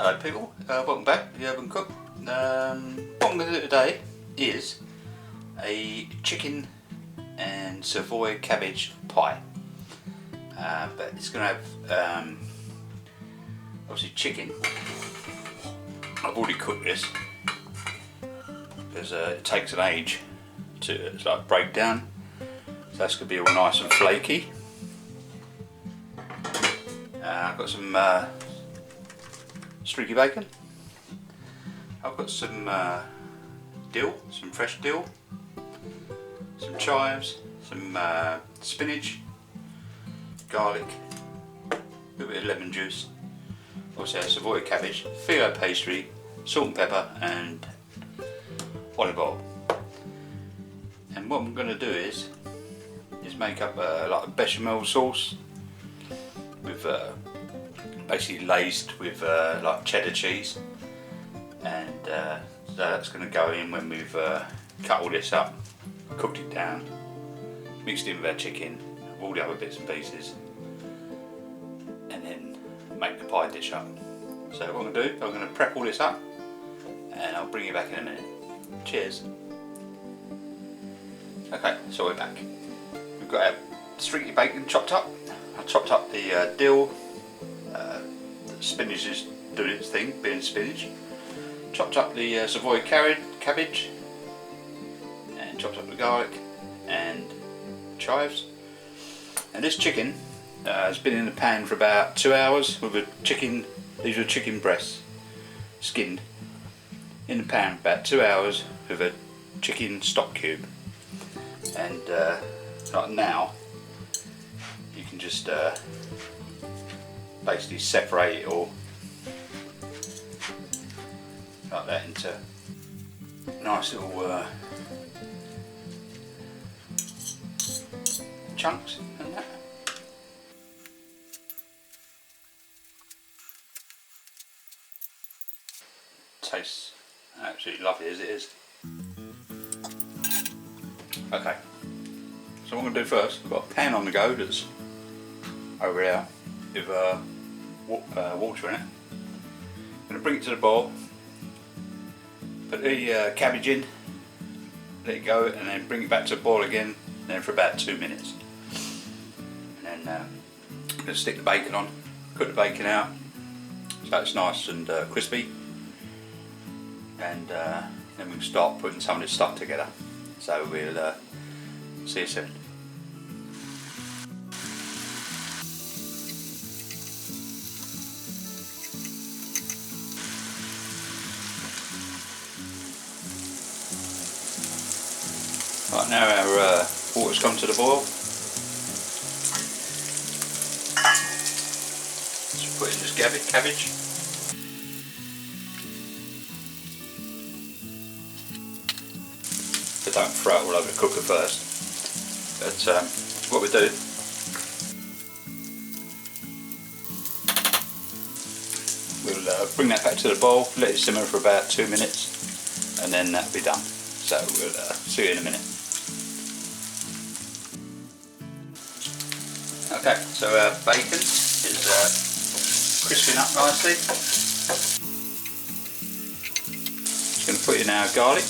Hello people, welcome back to the Urban Cook. What I'm going to do today is a chicken and Savoy cabbage pie. But it's going to have obviously chicken. I've already cooked this because it takes an age to break down, so that's going to be all nice and flaky. I've got some streaky bacon. I've got some dill, some fresh dill, some chives, some spinach, garlic, a little bit of lemon juice, obviously a Savoy cabbage, Filo Pastry, salt and pepper and olive oil. And what I'm going to do is make up like a bechamel sauce with basically laced with like cheddar cheese, and so that's going to go in when we've cut all this up, cooked it down, mixed in with our chicken, all the other bits and pieces, and then make the pie dish up. So what I'm going to do, I'm going to prep all this up and I'll bring you back in a minute. Cheers. Okay, so we're back. We've got our streaky bacon chopped up. I chopped up the dill, the spinach is doing its thing, being spinach. Chopped up the Savoy cabbage, and chopped up the garlic and chives. And this chicken has been in the pan for about 2 hours with a chicken. These are chicken breasts, skinned, in the pan for about 2 hours with a chicken stock cube. And like now, you can just basically separate it all like that into nice little chunks and that. Tastes absolutely lovely as it is. Okay, so what I'm going to do first, I've got a pan on the go that's over there with water in it. I'm going to bring it to the boil, put the cabbage in, let it go, and then bring it back to the boil again, and then for about 2 minutes. And then I'm going to stick the bacon on, cook the bacon out so it's nice and crispy, and then we can start putting some of this stuff together. So we'll see you soon. Right, now our water's come to the boil. Just put in this cabbage. But don't throw it all over the cooker first. But what we do, we'll bring that back to the bowl, let it simmer for about 2 minutes, and then that'll be done. So we'll see you in a minute. Okay, so our bacon is crisping up nicely. Just going to put in our garlic.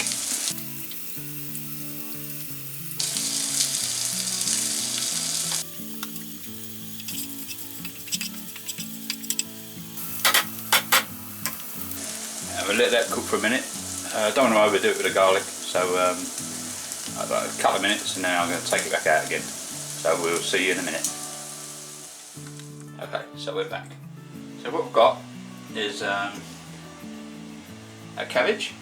And we'll let that cook for a minute. Don't want to overdo it with the garlic, so about a couple of minutes, and then I'm going to take it back out again. So we'll see you in a minute. Okay, so we're back. So what we've got is our cabbage,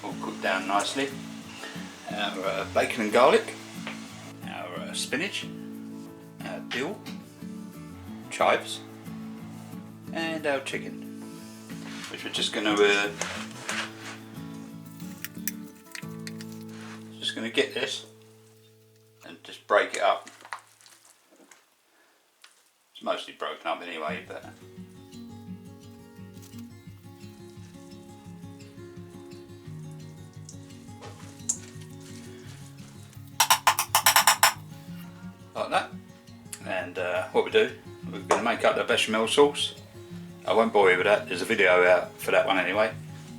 all cooked down nicely, our bacon and garlic, our spinach, our dill, chives, and our chicken, which we're just going to get this and just break it up. It's mostly broken up anyway, but like that. And what we do, we're going to make up the bechamel sauce, I won't bore you with that, there's a video out for that one anyway.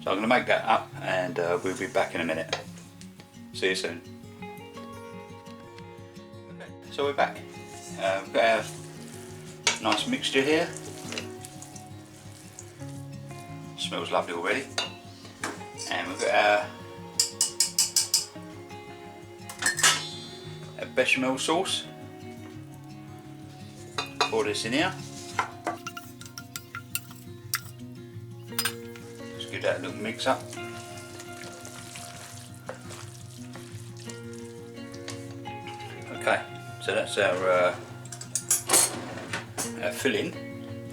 So I'm going to make that up and we'll be back in a minute. See you soon. Okay, so we're back. We've got our nice mixture here. Smells lovely already. And we've got our bechamel sauce. Pour this in here. Just give that a little mix up. Okay, so that's our filling.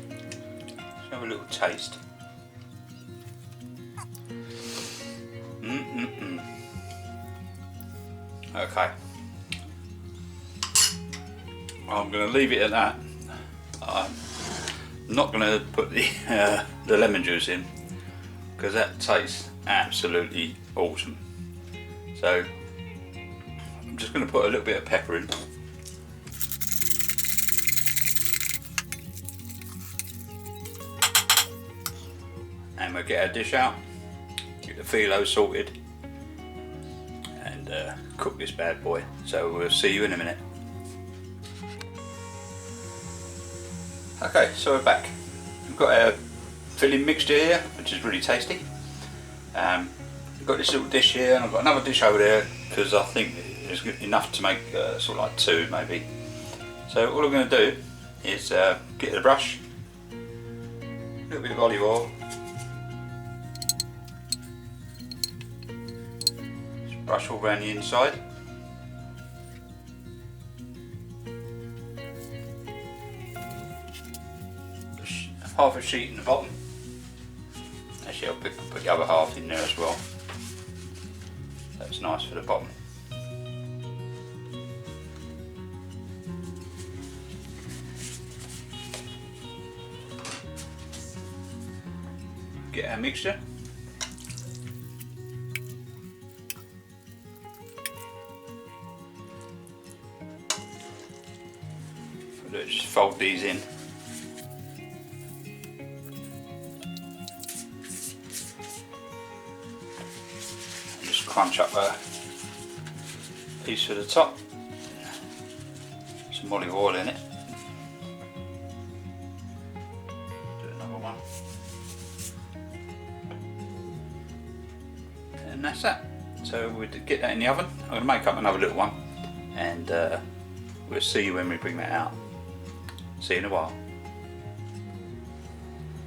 Let's have a little taste. Okay, I'm going to leave it at that. I'm not going to put the lemon juice in because that tastes absolutely awesome. So I'm just going to put a little bit of pepper in. And we'll get our dish out, get the filo sorted and cook this bad boy. So we'll see you in a minute. Okay, so we're back. We've got our filling mixture here, which is really tasty. We've got this little dish here, and I've got another dish over there because I think it's enough to make sort of like two maybe. So all I'm going to do is get the brush, a little bit of olive oil, just brush all around the inside. Half a sheet in the bottom. Actually, I'll put the other half in there as well. That's nice for the bottom. Get our mixture. Just fold these in. Crunch up a piece for the top, some olive oil in it, do another one, and that's that. So we'll get that in the oven. I'm going to make up another little one and we'll see you when we bring that out. See you in a while.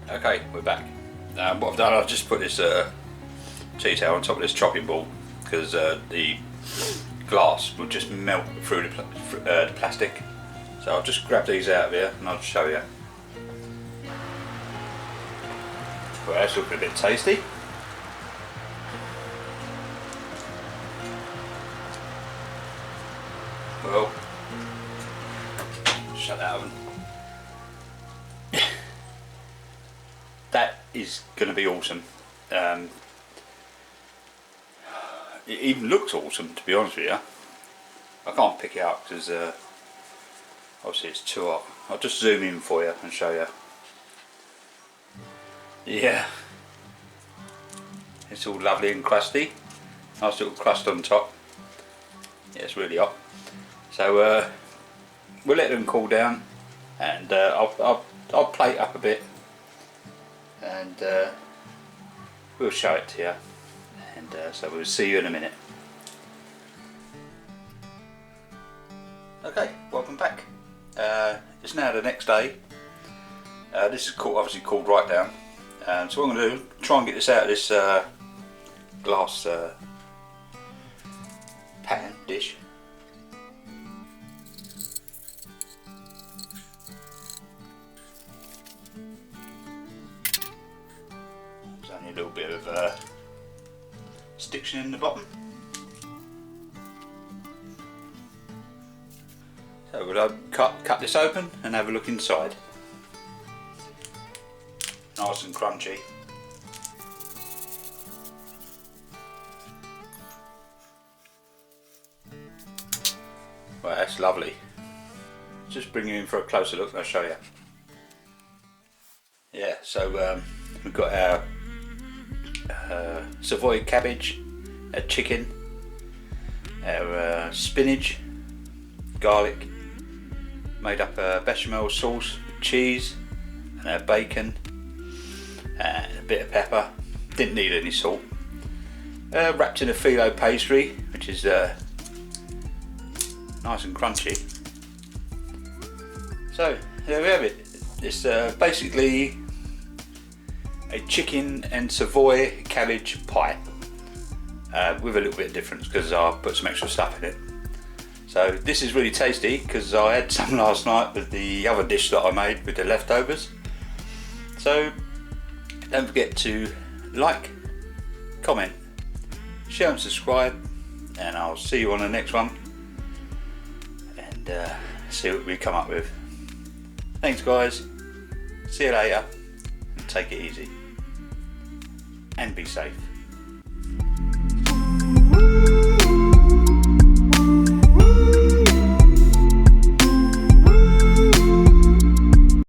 Okay, we're back. What I've done, I've just put this tea towel on top of this chopping board because the glass will just melt through the plastic. So I'll just grab these out of here and I'll show you. Well, that's looking a bit tasty. Well, shut that oven. That is going to be awesome. It even looks awesome, to be honest with you. I can't pick it up because obviously it's too hot. I'll just zoom in for you and show you. Yeah, it's all lovely and crusty. Nice little crust on top. Yeah, it's really hot. So we'll let them cool down, and I'll plate up a bit, and we'll show it to you. And so we'll see you in a minute. Okay, welcome back. It's now the next day. This is obviously cooled right down. So what I'm going to do, try and get this out of this glass pan dish. There's only a little bit of stiction in the bottom. So we'll cut this open and have a look inside. Nice and crunchy. Well, that's lovely. Just bring you in for a closer look and I'll show you. Yeah, so we've got our Savoy cabbage, our chicken, our spinach, garlic, made up a bechamel sauce with cheese, and our bacon, and a bit of pepper. Didn't need any salt. Wrapped in a Filo pastry, which is nice and crunchy. So there we have it. It's basically a chicken and Savoy cabbage pie, with a little bit of difference because I put some extra stuff in it. So this is really tasty because I had some last night with the other dish that I made with the leftovers. So don't forget to like, comment, share and subscribe, and I'll see you on the next one and see what we come up with. Thanks guys, see you later, and take it easy and be safe.